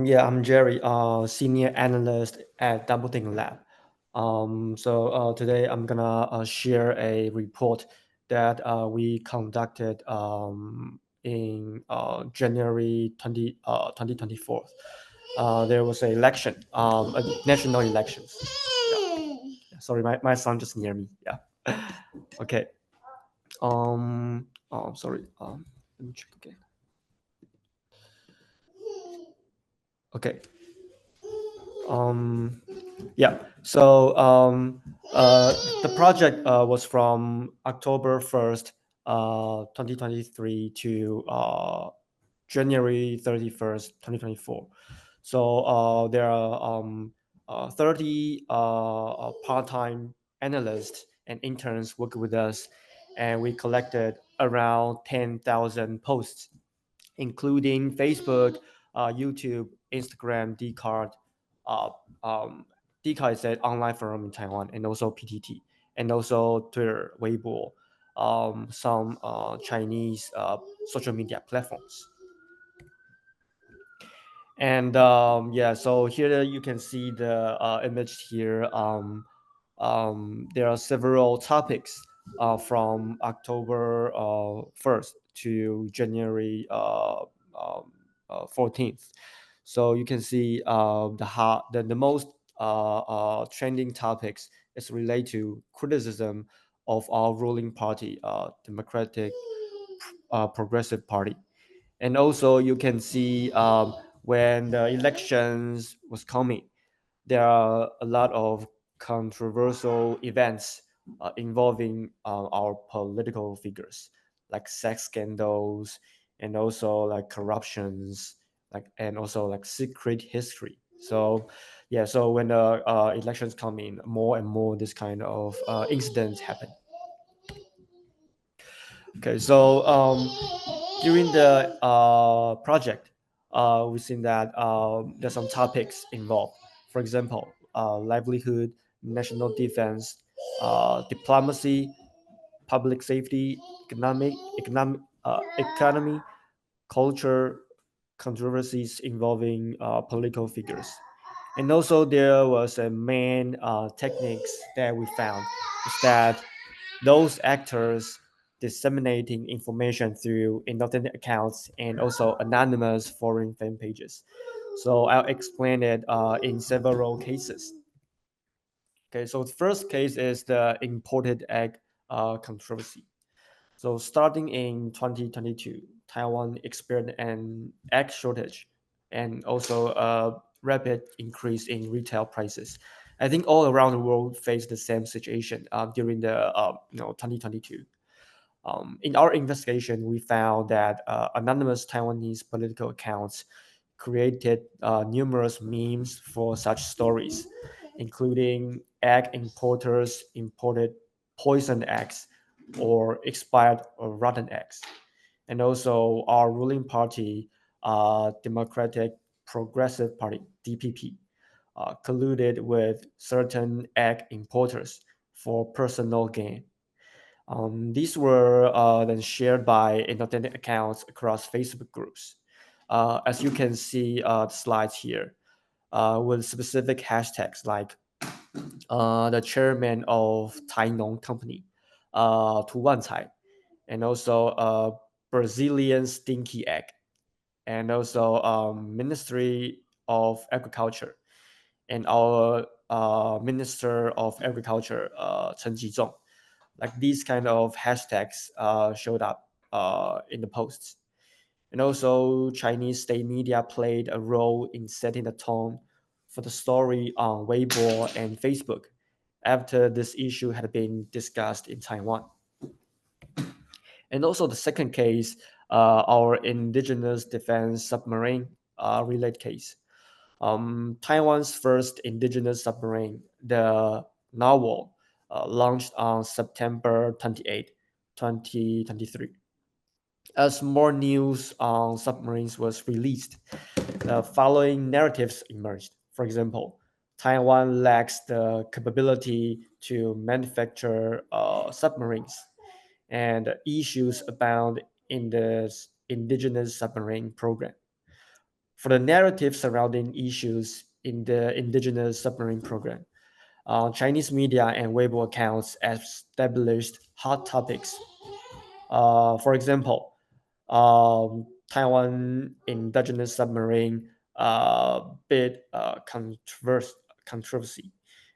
Yeah, I'm Jerry, senior analyst at DoubleThink Lab. Today I'm gonna share a report that we conducted in January 2024. There was an election, national elections. Sorry, my son just near me. Yeah. Okay. Sorry. Let me check again. Okay. Um, yeah. The project was from October 1st, 2023 to January 31st, 2024. There are 30 part-time analysts and interns working with us, and we collected around 10,000 posts, including Facebook, YouTube, Instagram, Dcard. Uh, Dcard is an online forum in Taiwan, and also PTT, and also Twitter, Weibo, some Chinese social media platforms. And so here you can see the image here. There are several topics from October 1st to January 14th. So you can see the most trending topics is related to criticism of our ruling party, Democratic Progressive Party. And also you can see when the elections was coming, there are a lot of controversial events involving our political figures, like sex scandals, and also like corruptions, and also like secret history. So when the elections come in, more and more this kind of incidents happen. Okay, so during the project, we've seen that there's some topics involved. For example, livelihood, national defense, diplomacy, public safety, economy, culture, controversies involving political figures. And also there was a main techniques that we found is that those actors disseminating information through inauthentic accounts and also anonymous foreign fan pages. So I'll explain it in several cases. Okay, so the first case is the imported egg controversy. So starting in 2022, Taiwan experienced an egg shortage and also a rapid increase in retail prices. I think all around the world faced the same situation during the 2022. In our investigation, we found that anonymous Taiwanese political accounts created numerous memes for such stories, including egg importers imported poisoned eggs or expired or rotten eggs. And also our ruling party, Democratic Progressive Party, DPP, colluded with certain egg importers for personal gain. These were then shared by inauthentic accounts across Facebook groups. As you can see the slides here, with specific hashtags like the chairman of Tai Nong Company, Tu Wan Cai, and also Brazilian stinky egg, and also Ministry of Agriculture, and our Minister of Agriculture, Chen Jizhong. Like these kind of hashtags showed up in the posts. And also Chinese state media played a role in setting the tone for the story on Weibo and Facebook after this issue had been discussed in Taiwan. And also the second case, our indigenous defense submarine related case. Taiwan's first indigenous submarine, the Narwhal, launched on September 28, 2023. As more news on submarines was released, the following narratives emerged. For example, Taiwan lacks the capability to manufacture submarines, and issues abound in the indigenous submarine program. For the narrative surrounding issues in the indigenous submarine program, Chinese media and Weibo accounts established hot topics. For example, Taiwan indigenous submarine bid controversy,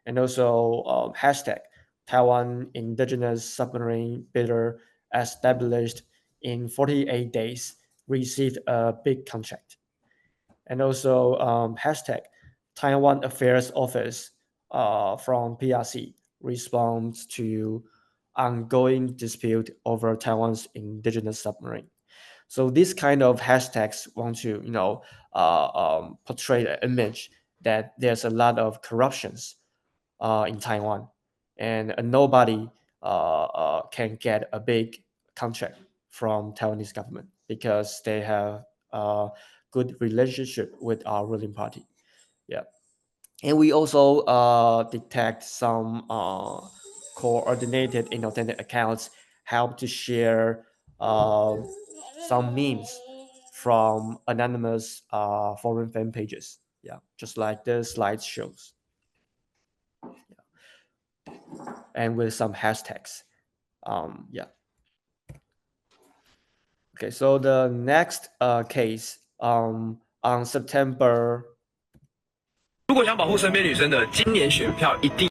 and also hashtag Taiwan indigenous submarine bidder established in 48 days received a big contract, and also hashtag Taiwan Affairs Office from PRC responds to ongoing dispute over Taiwan's indigenous submarine. So these kind of hashtags want to, portray an image that there's a lot of corruptions in Taiwan, and nobody can get a big contract from Taiwanese government because they have a good relationship with our ruling party. Yeah, and we also detect some coordinated inauthentic accounts help to share uh, some memes from anonymous foreign fan pages. Yeah, just like the slide shows, and with some hashtags. Yeah. Okay, so the next case on September. 如果想保护身边女生的，今年选票一定。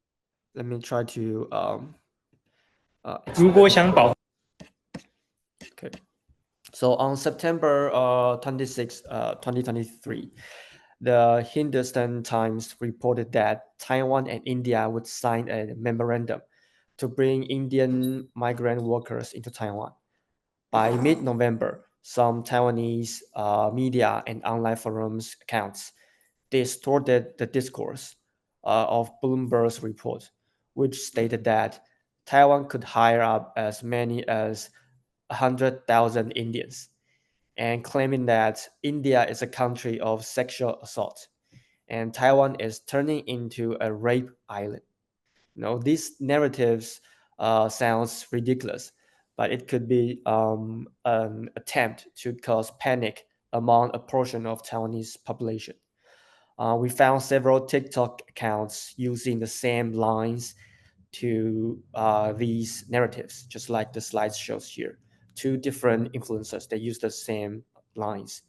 Let me try to 如果想保 Okay. So on September 26, 2023, the Hindustan Times reported that Taiwan and India would sign a memorandum to bring Indian migrant workers into Taiwan. By mid-November, some Taiwanese media and online forums accounts distorted the discourse of Bloomberg's report, which stated that Taiwan could hire up as many as 100,000 Indians, and claiming that India is a country of sexual assault and Taiwan is turning into a rape island. These narratives sounds ridiculous, but it could be an attempt to cause panic among a portion of Taiwanese population. We found several TikTok accounts using the same lines to these narratives, just like the slides shows here. Two different influencers that use the same lines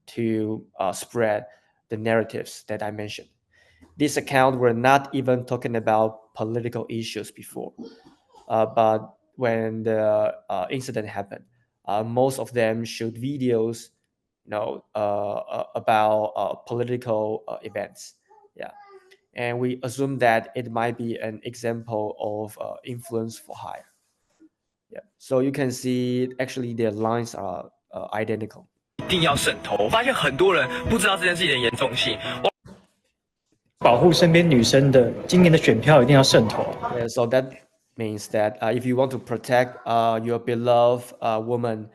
to spread the narratives that I mentioned. These accounts were not even talking about political issues before, but when the incident happened, most of them showed videos, about political events. Yeah, and we assume that it might be an example of influence for hire. Yeah, so you can see actually their lines are identical. 一定要渗透。我发现很多人不知道这件事情的严重性。保护身边女生的，今年的选票一定要渗透。Yeah, so that means that if you want to protect your beloved woman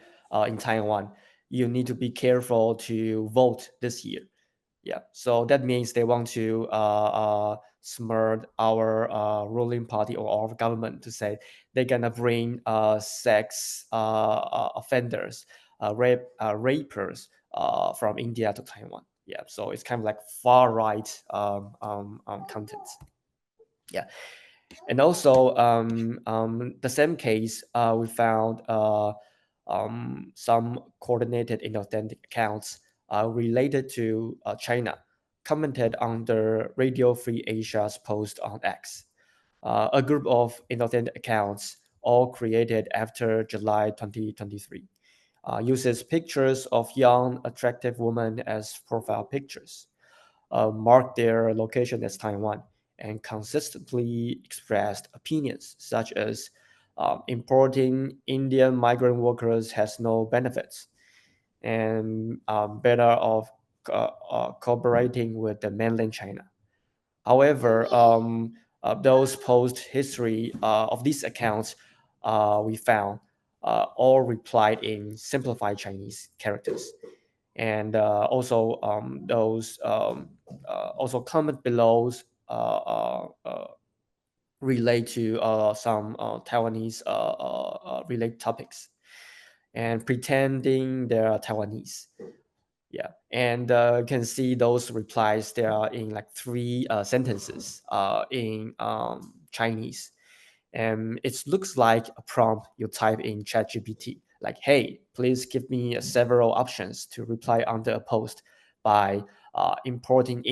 in Taiwan, you need to be careful to vote this year. Yeah, so that means they want to smart our ruling party or our government to say they're gonna bring sex offenders, rapers from India to Taiwan. Yeah, so it's kind of like far right content. Yeah, and also the same case we found some coordinated inauthentic accounts related to China commented on the Radio Free Asia's post on X. A group of inauthentic accounts, all created after July 2023, uses pictures of young, attractive women as profile pictures, mark their location as Taiwan, and consistently expressed opinions such as importing Indian migrant workers has no benefits and better off cooperating with the mainland China. However, those post history of these accounts we found all replied in simplified Chinese characters, and also those also comment below relate to some Taiwanese related topics and pretending they're Taiwanese. Yeah, and you can see those replies. They are in like three sentences in Chinese, and it looks like a prompt you type in ChatGPT, like, "Hey, please give me several options to reply under a post by importing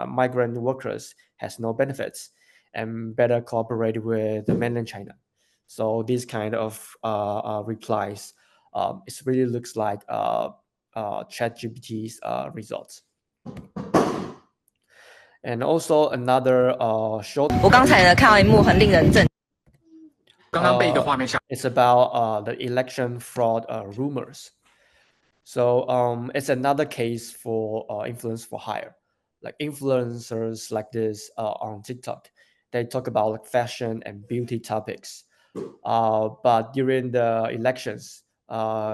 migrant workers has no benefits and better cooperate with the mainland China." So these kind of replies, it really looks like ChatGPT's results. And also another short. 我刚才呢看到一幕很令人震。刚刚被一个画面吓。It's about the election fraud rumors. So it's another case for influence for hire. Like influencers like this on TikTok, they talk about like fashion and beauty topics. But during the elections,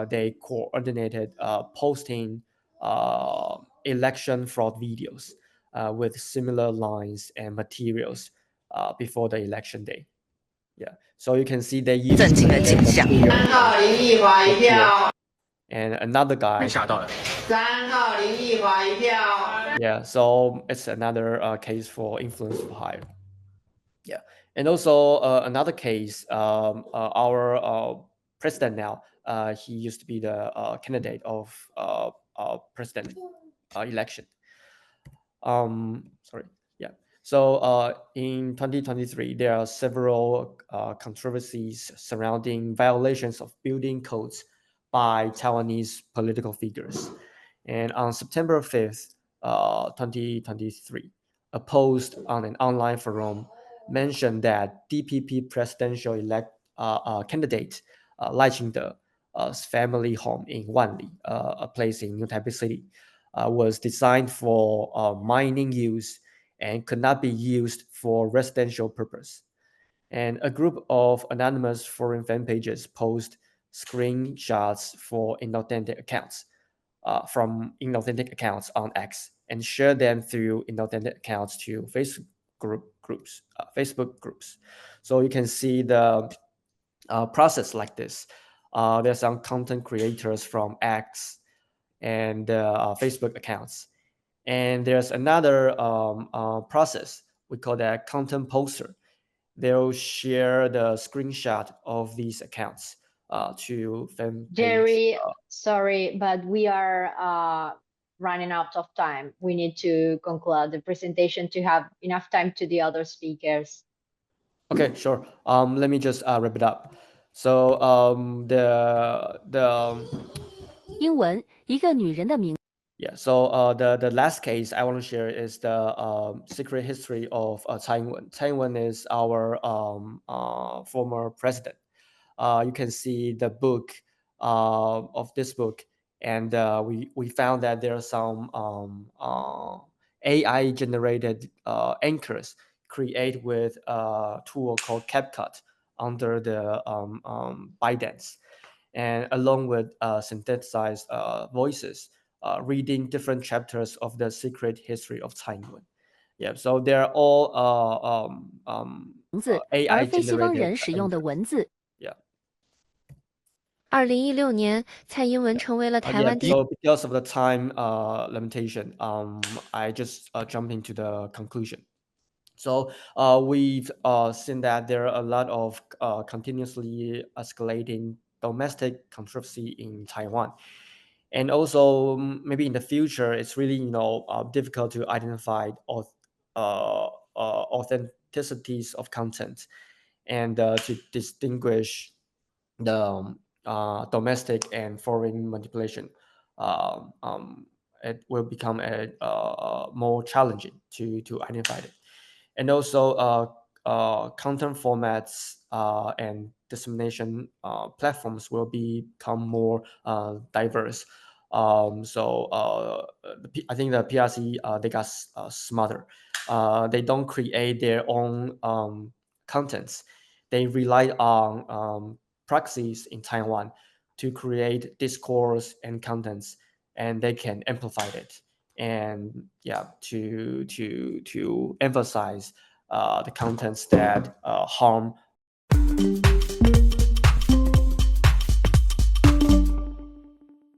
they coordinated posting election fraud videos with similar lines and materials before the election day. Yeah, so you can see they use 震惊的景象。and another guy. 吓到了。Yeah, so it's another case for influence for hire. Yeah, and also another case. Our president now. He used to be the candidate of president election. Sorry. Yeah. So in 2023, there are several controversies surrounding violations of building codes by Taiwanese political figures. And on September 5th, 2023, a post on an online forum mentioned that DPP presidential candidate Lai Ching-de's family home in Wanli, a place in New Taipei City, was designed for mining use and could not be used for residential purpose. And a group of anonymous foreign fan pages post screenshots for inauthentic accounts from inauthentic accounts on X and share them through inauthentic accounts to Facebook groups. So you can see the process like this. There's some content creators from X and Facebook accounts. And there's another process, we call that content poster. They'll share the screenshot of these accounts to fan page. Jerry, sorry, but we are running out of time. We need to conclude the presentation to have enough time to the other speakers. Okay, sure. Let me just wrap it up. So英文，一个女人的名。Yeah, so the last case I want to share is the secret history of Tsai Ing-wen. Tsai Ing-wen is our former president. You can see the book of this book, and we found that there are some AI generated anchors created with a tool called CapCut under the ByteDance, and along with synthesized voices. Reading different chapters of the secret history of Tsai Ing-wen. Yeah, so they're all 名字， AI 而非西方 generated 人使用的 anchors. 文字。 Yeah. 2016年，蔡英文成为了台湾第一。 So because of the time limitation, I just jump into the conclusion. So we've seen that there are a lot of continuously escalating domestic controversy in Taiwan. And also maybe in the future, it's really difficult to identify authenticities of content and to distinguish the domestic and foreign manipulation. It will become more challenging to identify it. And also content formats and dissemination platforms will become more diverse. So I think the PRC they got smarter. They don't create their own contents. They rely on proxies in Taiwan to create discourse and contents, and they can amplify it. And yeah, to emphasize the contents that harm